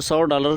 $100